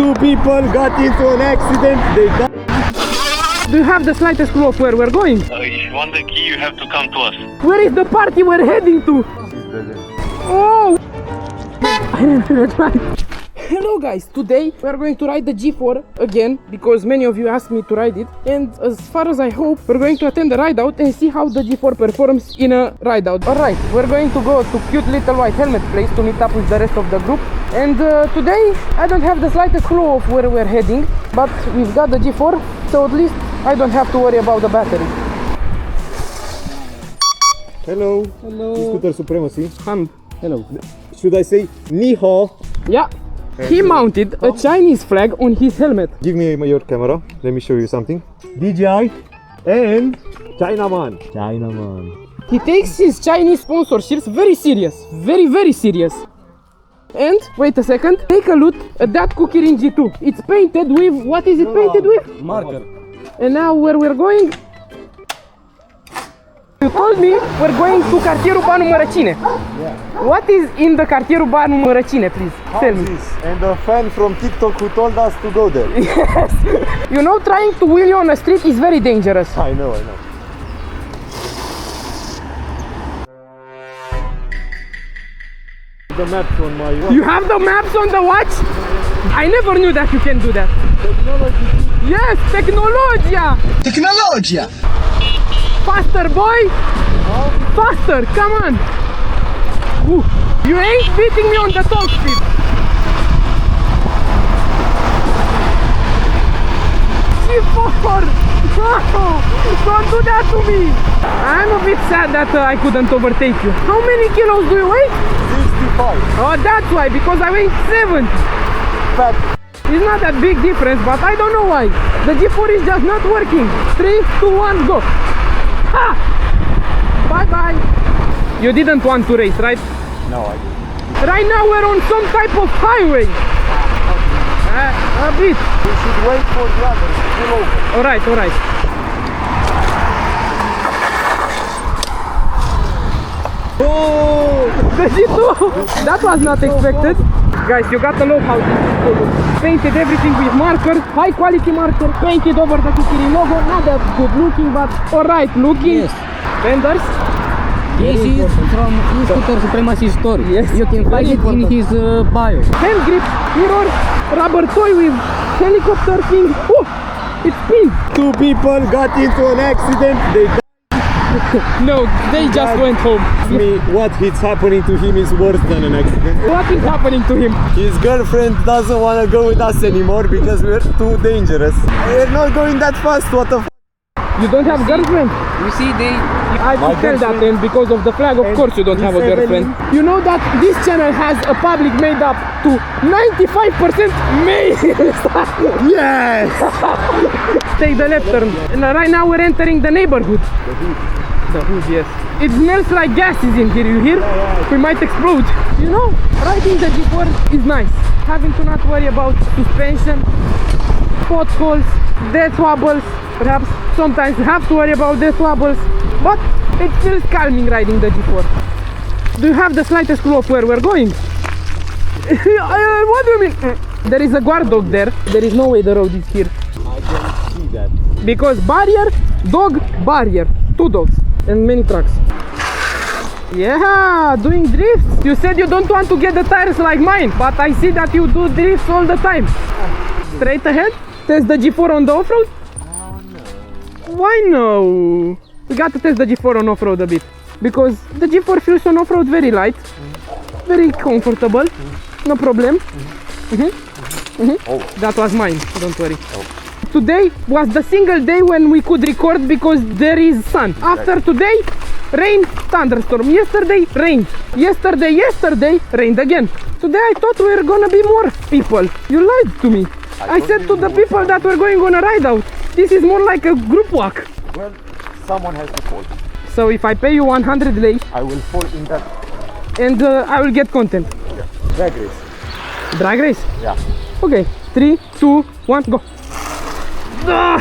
Two people got into an accident. They died. Do you have the slightest clue of where we're going? If you want the key, you have to come to us. Where is the party we're heading to? Oh! I never tried. Hello guys, today we are going to ride the G4 again because many of you asked me to ride it, and as far as I hope, we're going to attend the ride out and see how the G4 performs in a ride out. Alright, we're going to go to Cute Little White Helmet place to meet up with the rest of the group, and today I don't have the slightest clue of where we're heading, but we've got the G4, so at least I don't have to worry about the battery. Hello. Hello. Scooter Supremacy. Hand. Hello. Should I say ni hao? Yeah. He mounted a Chinese flag on his helmet. Give me your camera. Let me show you something. DJI and Chinaman. Chinaman. He takes his Chinese sponsorships very serious. Very, very serious. And, wait a second, take a look at that Kukirin G4. It's painted with, what is it painted with? Marker. And now where we're going? You told me we're going to Cartierul Banu Mărăcine. Yeah. What is in the Cartierul Banu Mărăcine, please? Tell me. And a fan from TikTok who told us to go there. Yes. You know, trying to wheel on a street is very dangerous. I know. The maps on my watch. You have the maps on the watch? I never knew that you can do that. Technology. Yes, technologia! Technologia! Faster, boy! Faster, come on! Ooh. You ain't beating me on the top speed! G4! No! Don't do that to me! I'm a bit sad that I couldn't overtake you. How many kilos do you weigh? 65. Oh, that's why, because I weigh 70. Fat. It's not that big difference, but I don't know why. The G4 is just not working. 3, 2, 1, go! Ha! Bye bye! You didn't want to race, right? No, I didn't. Right now we're on some type of highway. A bit. We should wait for the others to pull over. Alright, alright. Oh! The G2! That was not expected. Guys, you gotta love how this is painted everything with marker, high quality marker, painted over the Kukirin logo. Not that good looking, but alright looking. Yes. Vendors. This is from Scooter Supremacy store. Yes. You can find it in his bio. Hand grip, mirror, rubber toy with helicopter thing. Oh, it spins. Two people got into an accident. They died. No, they just went home. Me, what is happening to him is worse than an accident. What is happening to him? His girlfriend doesn't want to go with us anymore because we're too dangerous. We're not going that fast. What the f? You don't have girlfriend? You see, I My could tell that, girlfriend- and because of the flag, of course you don't have a Miss girlfriend. Evelyn. You know that this channel has a public made up to 95% males. Yes! Take the left turn. And right now we're entering the neighborhood. The hood, yes. It smells like gases in here, you hear? We might explode. You know, riding the G4 is nice. Having to not worry about suspension, potholes, death wobbles. Perhaps sometimes you have to worry about death wobbles, but it feels calming riding the G4. Do you have the slightest clue of where we're going? What do you mean? There is a guard dog there. There is no way the road is here. I can see that. Because barrier, dog, barrier. 2 dogs and many trucks. Yeah, doing drifts. You said you don't want to get the tires like mine, but I see that you do drifts all the time. Straight ahead? Test the G4 on the off-road? Why no? We got to test the G4 on off-road a bit. Because the G4 feels on off-road very light. Very comfortable. No problem. That was mine, don't worry. Today was the single day when we could record because there is sun. After today, rain, thunderstorm. Yesterday, rain. Yesterday, rained again. Today I thought we were gonna be more people. You lied to me. I said to the people that we're going on a ride out. This is more like a group walk. Well, someone has to fall. So if I pay you 100 lei, I will fall in that and I will get content. drag race. Drag race? Yeah. Okay, 3, 2, 1, go. No!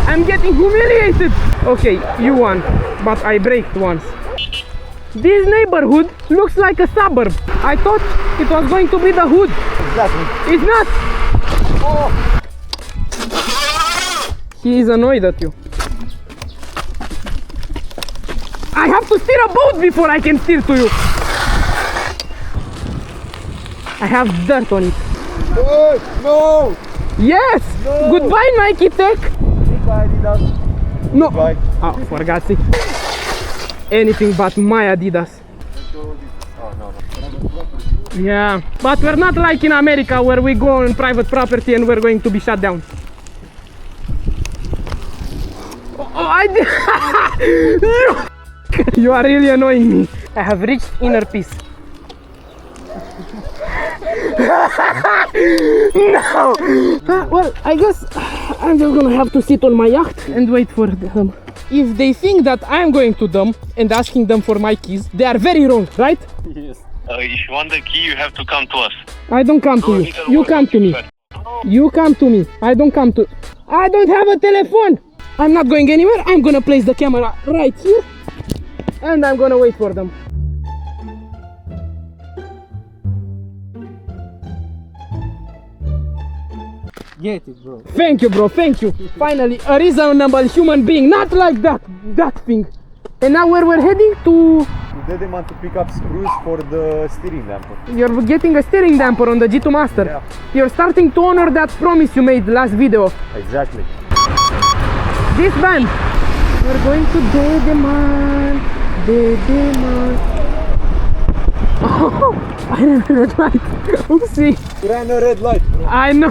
I'm getting humiliated. Okay, you won, but I braked once. This neighborhood looks like a suburb. I thought It was going to be the hood. Exactly. It's not. He is annoyed at you. I have to steer a boat before I can steer to you. I have dirt on it. No! Yes! No. Goodbye, Nike Tech! Goodbye, Adidas. No! Goodbye. Oh, for God's sake. Anything but my Adidas. Oh, no. Yeah, but we're not like in America where we go on private property and we're going to be shut down. Oh, I did. You are really annoying me. I have reached inner peace. No! Well, I guess I'm just gonna have to sit on my yacht and wait for them. If they think that I'm going to them and asking them for my keys, they are very wrong, right? Yes. If you want the key, you have to come to us. I don't come to you. You come to me. You come to me. I don't come to... I don't have a telephone! I'm not going anywhere. I'm gonna place the camera right here. And I'm gonna wait for them. Get it, bro. Thank you, bro. Thank you. Finally, a reasonable human being. Not like that thing. And now where we're heading to... You didn't want to pick up screws for the steering damper. You're getting a steering damper on the G2 Master. Yeah. You're starting to honor that promise you made last video. Exactly. This band. We're going to Dedeman. Oh, I ran a red light. Oopsie. You ran a red light, bro. I know,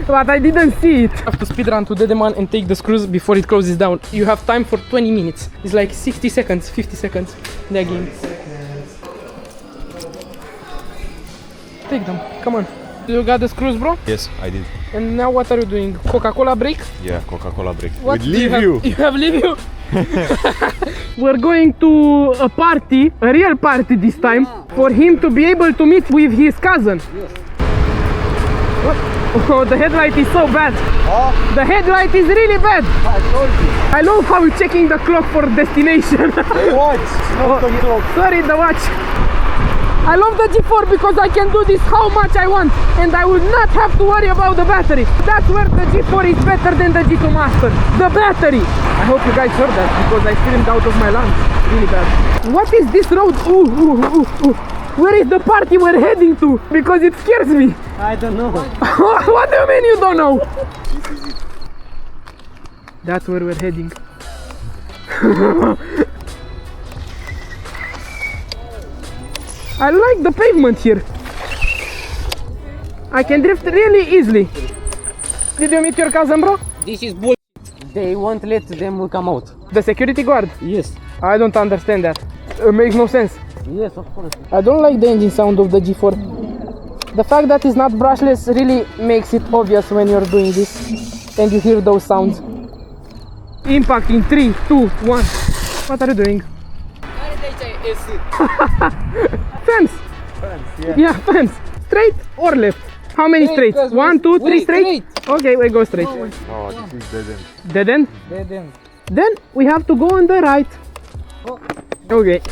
but I didn't see it. I have to speedrun to Dedeman and take the screws before it closes down. You have time for 20 minutes. It's like 60 seconds, 50 seconds. Lagging. Take them, come on. You got the screws, bro? Yes, I did. And now what are you doing? Coca-Cola break? Yeah, Coca-Cola break. What? With leave you. You have leave you? We're going to a party, a real party this time, for him to be able to meet with his cousin. Yes. What? Oh, the headlight is so bad. Huh? The headlight is really bad. I told you. I love how you're checking the clock for destination. The watch. It's not the clock. Sorry, the watch. I love the G4 because I can do this how much I want and I will not have to worry about the battery. That's where the G4 is better than the G2 Master. The battery. I hope you guys heard that because I screamed out of my lungs really bad. What is this road? Ooh. Where is the party we're heading to? Because it scares me. I don't know. What do you mean you don't know? That's where we're heading. I like the pavement here. I can drift really easily. Did you meet your cousin, bro? This is bull. They won't let them come out. The security guard? Yes. I don't understand that. It makes no sense. Yes, of course. I don't like the engine sound of the G4. The fact that it's not brushless really makes it obvious when you're doing this and you hear those sounds. Impact in 3, 2, 1. What are you doing? Fence! Yeah, fence. Straight or left? How many straight? 1, 2, 3 straight? Okay, we go straight. Oh, this is dead end. Dead end? Dead end. Then we have to go on the right. Oh. Okay.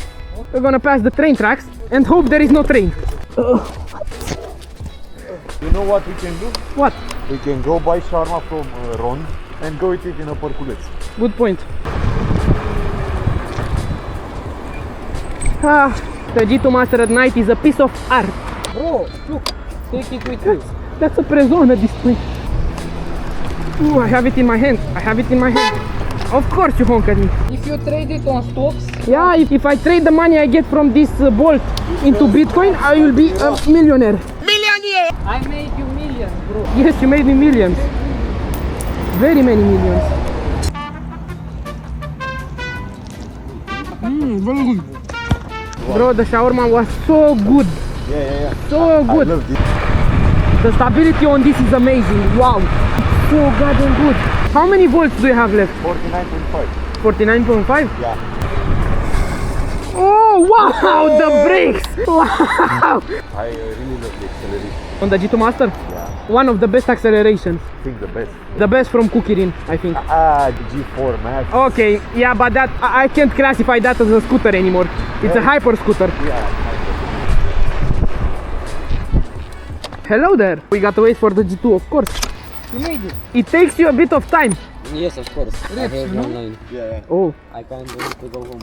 We're gonna pass the train tracks and hope there is no train. You know what we can do? What? We can go buy shawarma from Ron and go eat it in a Porculeț. Good point. The G2 Master at night is a piece of art. Bro, look. Take it with you. That's a Prezona display. Ooh, I have it in my hand. I have it in my hand. Of course you honk at me. If you trade it on stocks, Yeah, if I trade the money I get from this bolt into Bitcoin, I will be a millionaire. I made you millions, bro. Yes, you made me millions. Very many millions. Very good. Bro, the shawarma was so good. Yeah. So good. I love this. The stability on this is amazing. Wow. So goddamn good. How many volts do you have left? 49.5. 49.5? Yeah. Oh, wow, the brakes. Wow. I really love the acceleration. On the G2 Master? Yeah. One of the best accelerations. I think the best. The best from Kukirin, I think. The G4 Max. Okay, yeah, but that I can't classify that as a scooter anymore. It's a hyper scooter. Yeah. Hello there. We gotta wait for the G2, of course. You made it. It takes you a bit of time. Yes, of course. I have online. Oh. I can't wait to go home.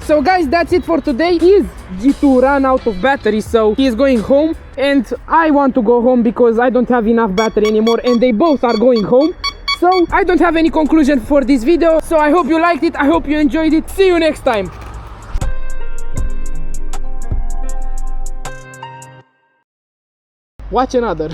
So guys, that's it for today. His G2 ran out of battery, so he is going home. And I want to go home because I don't have enough battery anymore. And they both are going home. So I don't have any conclusion for this video. So I hope you liked it. I hope you enjoyed it. See you next time. Watch another.